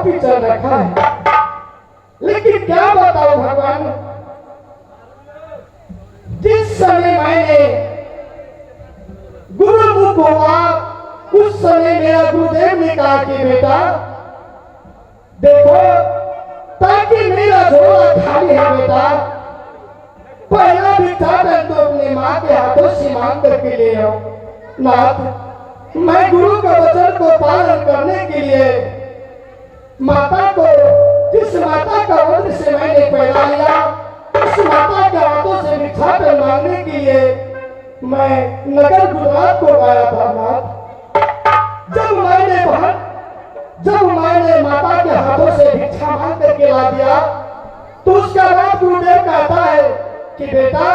भी चल रखा है, लेकिन क्या बताओ भगवान, जिस समय मैंने गुरुमुख हुआ उस समय मेरा गुरुदेव ने कहा कि बेटा देखो, ताकि मेरा झोला खाली है बेटा, पहला भिक्षाटन तो अपने माँ के हाथों से मांग करके ले आओ। नाथ, मैं गुरु के वचन को पालन करने के लिए माता को, जिस माता का वंश से मैंने पैदा लिया, उस माता के हाथों से भिक्षाटन मांगने के लिए मैं नगर गुजरात को गया था। नाथ, जब मैंने माता के हाथों से भिक्षा मांग करके ला दिया, तो उसका बाद गुरुदेव कहता है कि बेटा,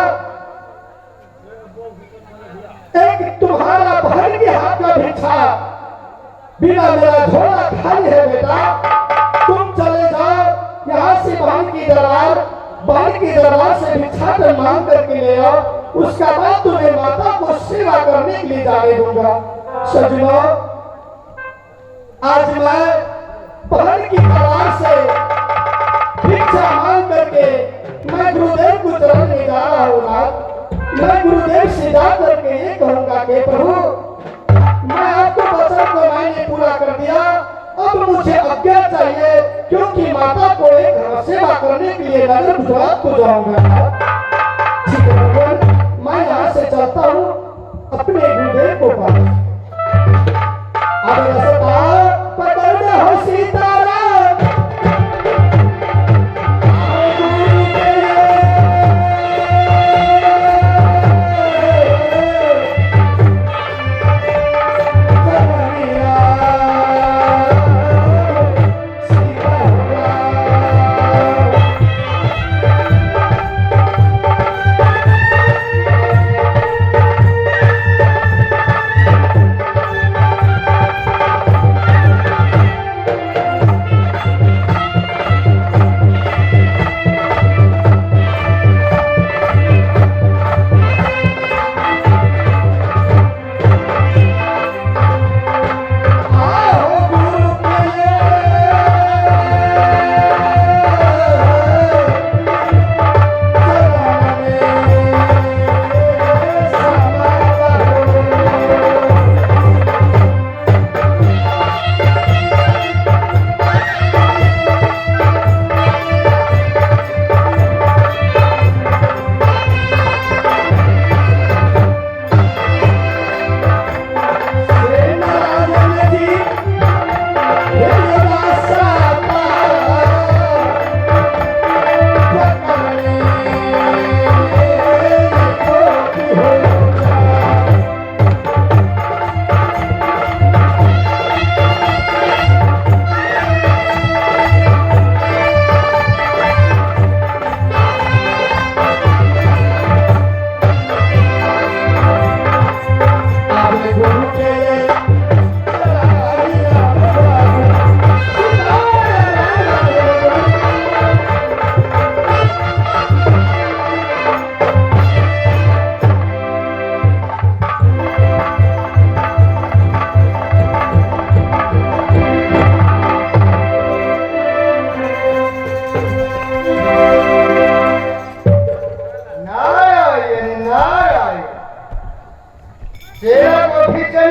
एक तुम्हारा बहन के हाथ का भिक्षा बिना मेरा झोला खाली है बेटा, तुम चले जाओ यहाँ से बहन की दरबार से भिक्षाटन मांग करके ले आओ, उसका बाद तुम्हें माता को सेवा करने के लिए जाने दूंगा। सजनों, आज मैं बहन की दरबार से भिक्षा मांग करके मैं गुरुदेव को चरण ले जा रहा हूँ। मैं गुरुदेव से जा करके ये कहूंगा कि प्रभु, मैं आपको वचन को मैंने पूरा कर दिया, अब मुझे आज्ञा चाहिए, क्योंकि माता को एक सेवा करने के लिए नगर गुजरात को जाऊंगा। ठीक है भगवान, मैं यहाँ से चलता हूँ अपने गुरुदेव को पास। अब रास्ता पकड़ना हो सीताराम,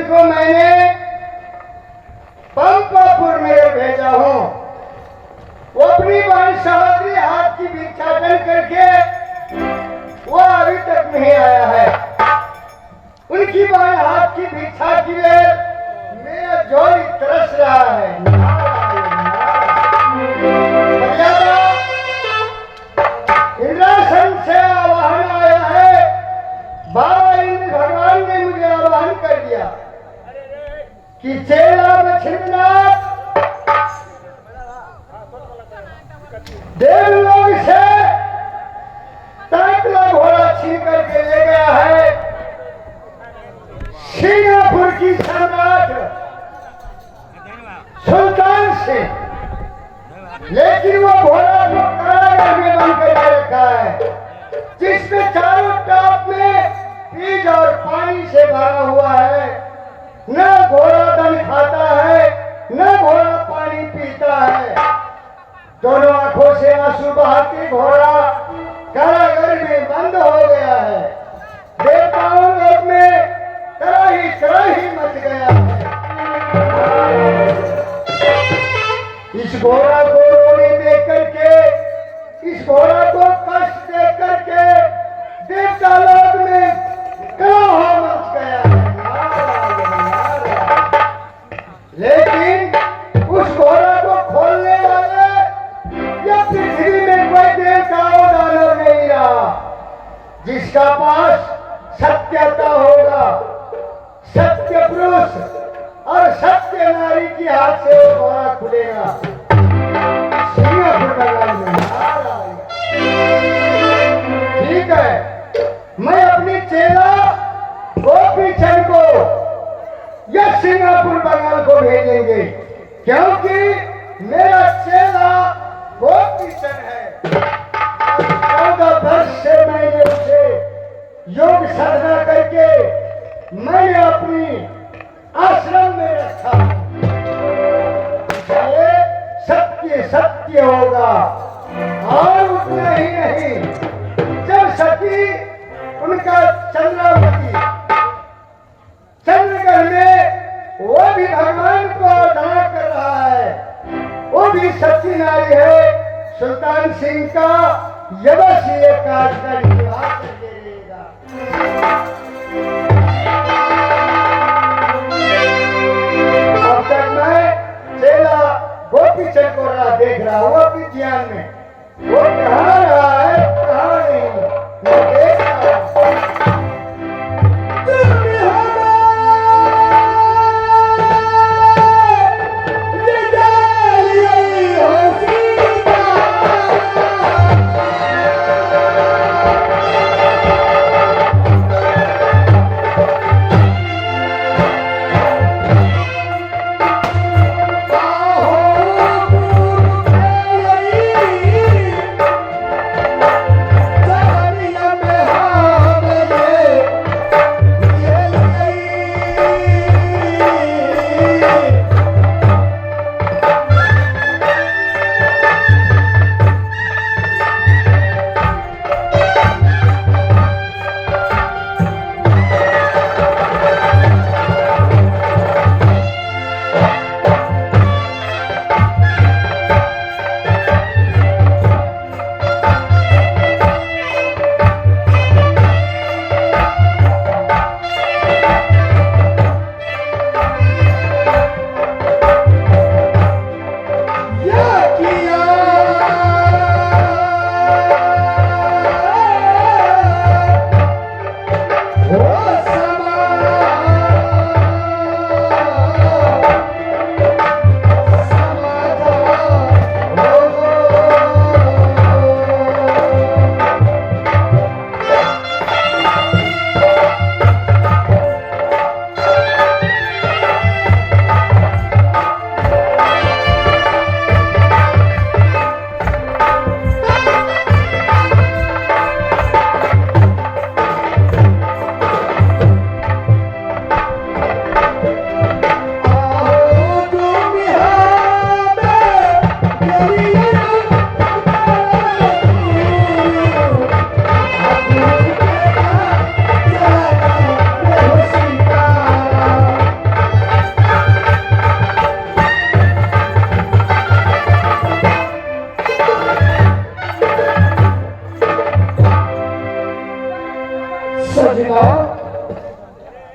को मैंने पंपापुर में भेजा हूँ। वो अपनी बहन सहोदरी हाथ की भिक्षाटन करके वो अभी तक नहीं आया है। उनकी बहन हाथ की भिक्षा के लिए मेरा जोड़ी तरस रहा है। इंद्रासन से आवाहन आया है। बाबा इंद्र भगवान ने मुझे आवाहन कर दिया कि चेला बछिंद्रनाथ देवलोक से तांतला घोड़ा छीन करके ले गया है सिंगापुर की सम्राट सुल्तान से, लेकिन वो घोड़ा को कारागार में बंद करके रखा है, जिसमें चारों टाप में पीज और पानी से भरा हुआ है। न घोड़ा दन खाता है, न घोड़ा पानी पीता है। बाकी घोड़ा कारागर में बंद हो गया है। देवताओं लोग में कराही कराही मच गया है। इस घोड़ा को रोने देख करके, इस घोड़ा को कष्ट दे करके देवता लोग में कलह मच गया है। लेकिन उस घोड़ा को खोलने वाले या पृथ्वी में कोई देवता और दानव नहीं रहा। जिसका पास सत्यता होगा, सत्य पुरुष और सत्य नारी की हाथ से वो घोड़ा खुलेगा। सिंगापुर बंगाल में ठीक है, मैं अपनी चेला गोपीचंद को या सिंगापुर बंगाल को भेजेंगे, क्योंकि मेरा चेला गोपीचंद है। 14 वर्ष से मैंने उसे योग साधना करके मैंने अपनी आश्रम में रखा। ये सत्य सत्य होगा। और उतना ही नहीं, जब सती उनका चंद्रावती चंद्रगढ़ में वो भी भगवान को अदा कर रहा है, वो भी सच्ची नारी है। सुल्तान सिंह का यवश ये काज का निर्वाह करके रहेगा। अब तक मैं चेला गोपीचंद को रहा देख रहा हूँ अपनी ध्यान में। वो कहाँ रहा है कहाँ नहीं, मैं देख रहा हूँ।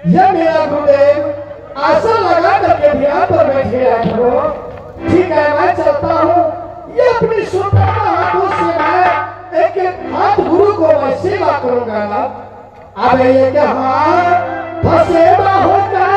यह मेरा गुरुदेव आसन लगा करके ध्यान पर बैठे हैं। ठीक है, मैं चलता हूँ। ये अपनी सुंदर हाथों से मैं एक एक हाथ गुरु को मैं सेवा करूंगा ना। अब ये क्या हाथ फसेवा होता है।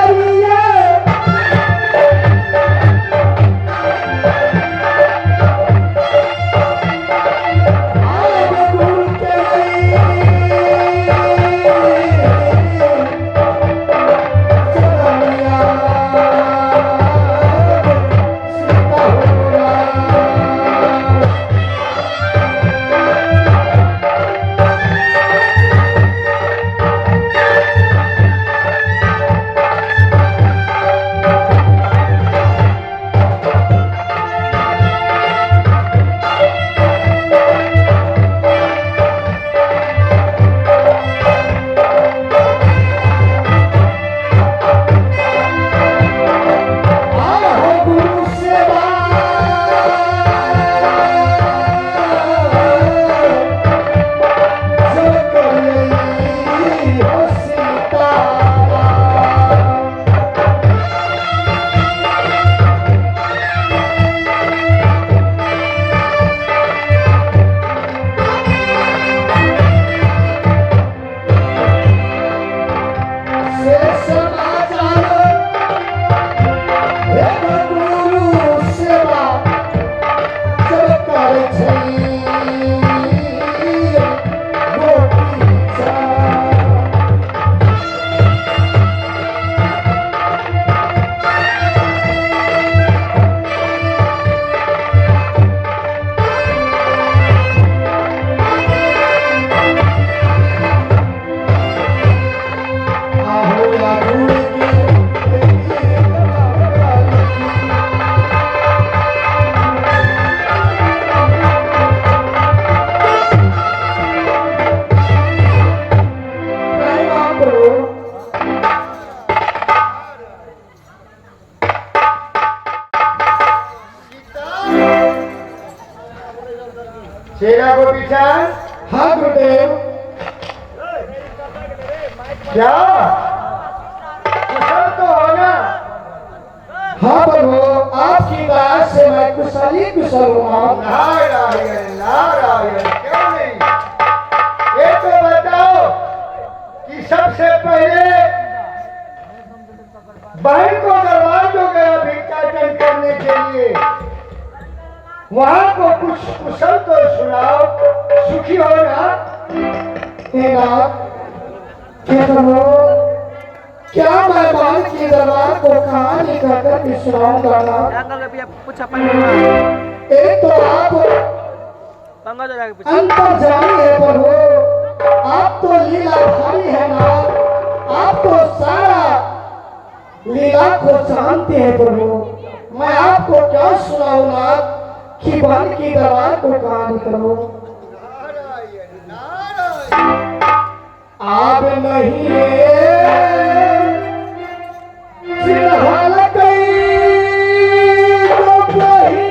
शेरा को बिचार हाँ गुरुदेव। क्या कुशल तो होना? हाँ प्रभु, आपकी बात से मैं कुशल ही कुशल हूँ। नारायण नारायण, क्यों नहीं? ये तो बताओ कि सबसे पहले बहन को दरबार जो गया भिक्षाटन करने के लिए, वहां को कुछ कुशल तो सुनाओ, सुखी हो ना? हे नाथ, हे प्रभु, क्या मैं बहन की दरबार को कहानी कहकर भी सुनाऊंगा ना? एक तो आप अंतर्जामी है प्रभु, आप तो लीलाधारी है ना, आप तो सारा लीला को जानते हैं प्रभु। मैं आपको क्या सुनाऊं ना कि बहन की दरबार को कहानी करो। आप नहीं फिलहाल कहीं तो कहीं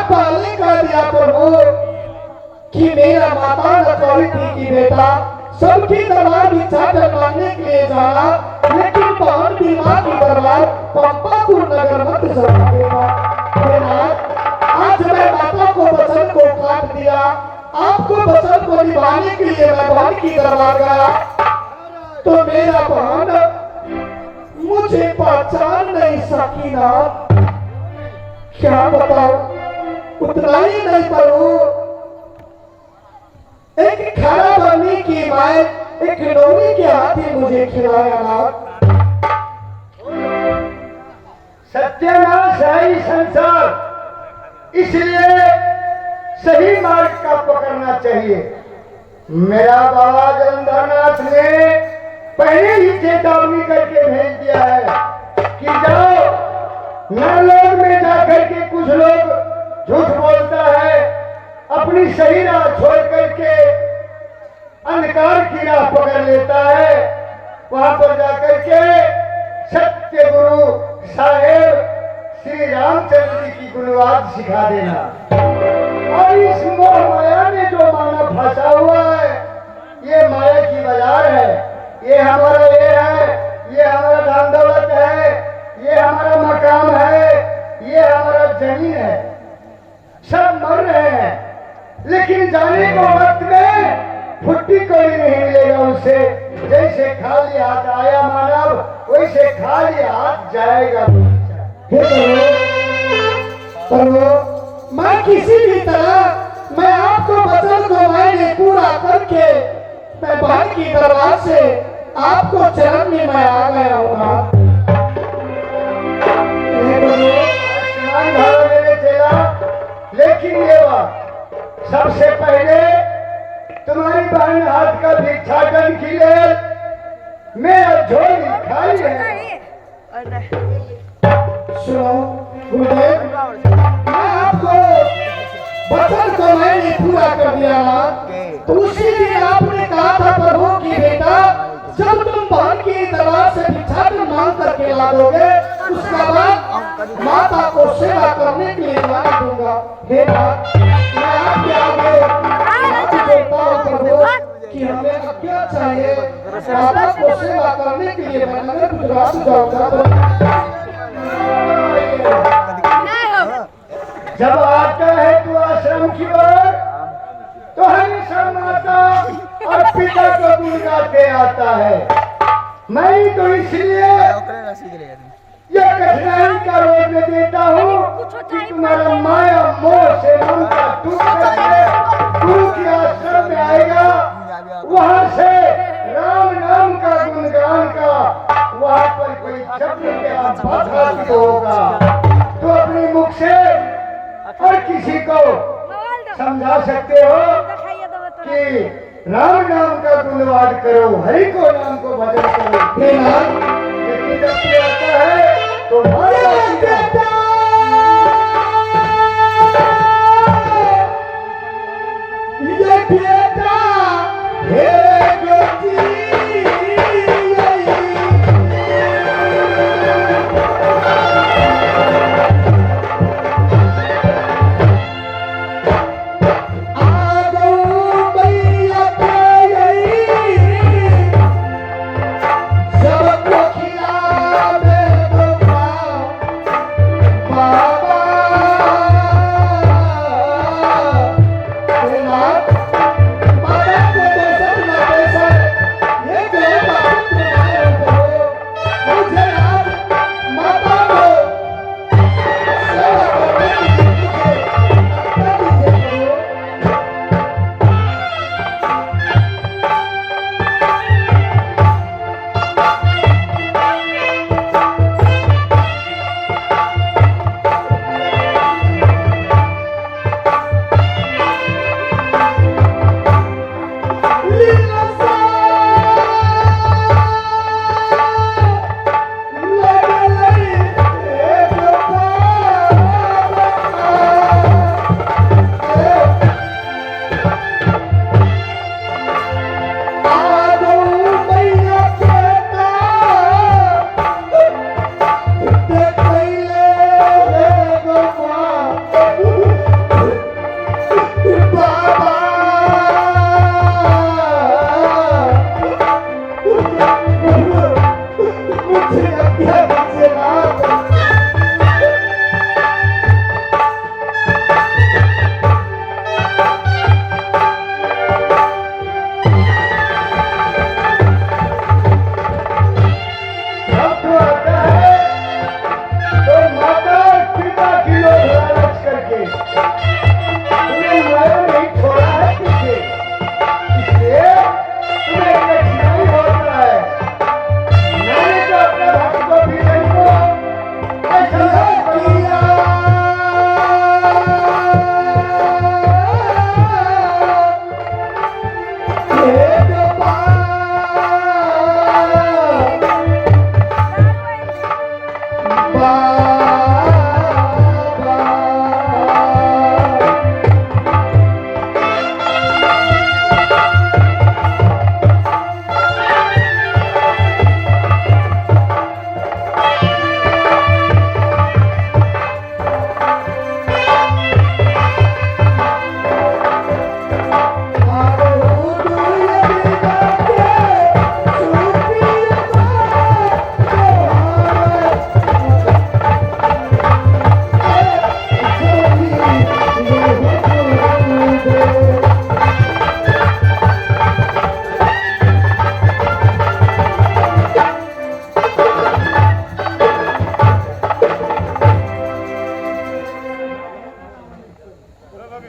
पहले कह दिया प्रभु कि मेरा माता न कही थी कि बेटा सबकी दरबार भिक्षाटन मांगने के लिए जाना, लेकिन पवन बीमा की दरबार पंपापुर नगर मत जाना देना। आज मैं माता को वचन को काट दिया, आपको वचन को निभाने के लिए मैं बहन की दरबार गया तो मेरा बहन मुझे पहचान नहीं सकी ना। क्या बताओ, उतना ही नहीं करूं, एक खाना बनने की माए एक खिलौने के हाथ ही मुझे खिलाया ना। सत्यानाश है ही संसार, इसलिए सही मार्ग का पकड़ना चाहिए। मेरा बाबा जलंधरनाथ ने पहले ही चेतावनी करके भेज दिया है कि जाओ नरलोक में जाकर के कुछ लोग झूठ बोलता है, अपनी सही राह छोड़ करके अंधकार की राह पकड़ लेता है। वहां पर जाकर के सत्य गुरु साहेब श्री रामचंद्र जी की गुणवाद सिखा देना। और इस मोह माया में जो मानव फंसा हुआ है, ये माया की बाजार है। ये हमारा ये है, ये हमारा धन दौलत है, ये हमारा मकाम है, ये हमारा जमीन है, सब मर रहे हैं। लेकिन जाने को वक्त में फुट्टी कोई नहीं मिलेगा उसे। जैसे खाली हाथ आया मानव, वैसे खाली हाथ जाएगा। प्रभु मैं किसी भी तरह मैं आपको वचन को मैंने पूरा करके मैं बहन की दरबार से आपको चरण में मैं आ गया हूँ। मेरे चेला, लेकिन ये बात सबसे पहले तुम्हारी बहन हाथ का भिक्षाटन की ले, मेरा झोली खाली है। सुनो गुरुदेव, मैं आपको वचन को मैंने पूरा कर दिया ना, तो उसी दिन आपने कहा था प्रभु की बेटा जब तुम बहन की दरबार से भिक्षाटन मांग करके ला दोगे, उसके बाद माता को सेवा करने के लिए ला दूंगा। हे माँ, मैं आपके आगे हाथ जोड़ता हूँ प्रभु कि हमें अब क्या चाहिए। माता को सेवा करने के लिए मैं नगर गुजरात जाऊंगा। जब आता है तू आश्रम की ओर, तो हमेशा माता और पिता को गुण गाते आता है। मैं तो इसलिए यह कठिनाई का रोक में देता हूँ कि तुम्हारा माया मोह से ममता टूट करके गुरु के आश्रम में आएगा। वहाँ से राम नाम का गुणगान का वहाँ पर कोई शब्द के भाषा भी होगा, तो अपने मुख से और किसी को समझा सकते हो कि राम नाम का गुणवाद करो, हरि को नाम को भजन करो। लेकिन जब ये आता है तो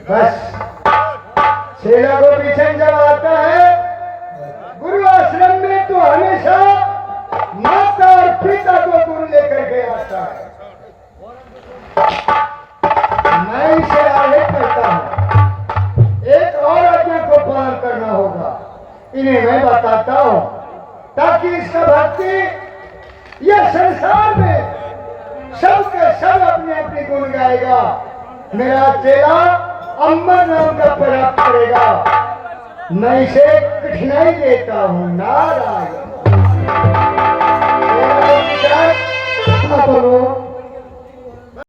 बस चेला को पीछे जब आता है गुरु आश्रम में तो हमेशा माता और पिता को गुरु लेकर के आता है। मैं इसे आगे करता हूँ, एक और आज्ञा को पालन करना होगा, इन्हें मैं बताता हूँ ताकि इसका भक्ति यह संसार में सबके सब अपने अपने गुण गाएगा। मेरा चेला अम्बर नाम का प्राप्त करेगा। मैं इसे कठिनाई देता हूँ। नारायण।